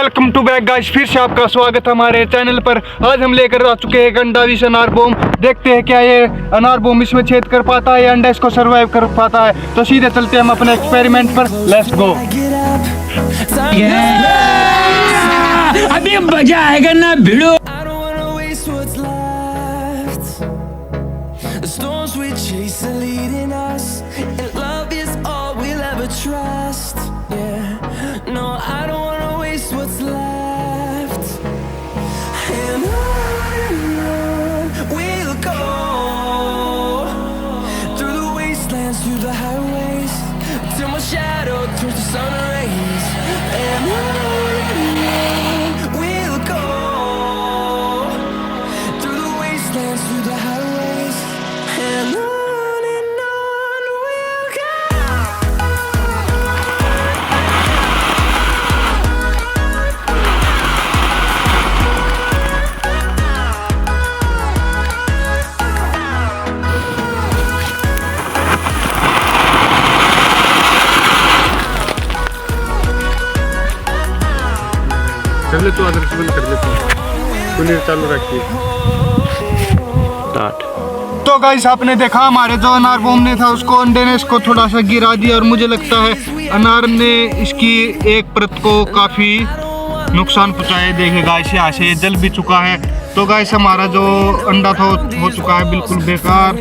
Welcome to back guys, फिर से आपका स्वागत हमारे चैनल पर। आज हम लेकर आ चुके हैं एक अंडा विश अनार बॉम। देखते हैं क्या ये अनार बॉम इसमें छेद कर पाता है या अंडा इसको सरवाइव कर पाता है। तो सीधे चलते हैं हम अपने एक्सपेरिमेंट पर। Let's go. अभी मजा आएगा ना भिड़ो। कर ले तो आदर बंद कर लेते हैं। पुनीर चालू रखिए। तो गाइस आपने देखा हमारे जो अनार बॉम ने था उसको अंडे ने इसको थोड़ा सा गिरा दिया और मुझे लगता है अनार ने इसकी एक परत को काफ़ी नुकसान पहुंचाया। देखे गाइस यहाँ से ये जल भी चुका है। तो गाइस हमारा जो अंडा था हो चुका है बिल्कुल बेकार।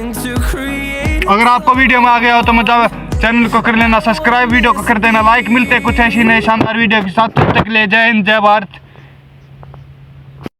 अगर आपको वीडियो में आ गया हो तो मतलब चैनल को कर लेना सब्सक्राइब, वीडियो को कर देना लाइक। मिलते हैं कुछ ऐसी नए शानदार वीडियो के साथ। तब तक के लिए जय हिंद, जय भारत।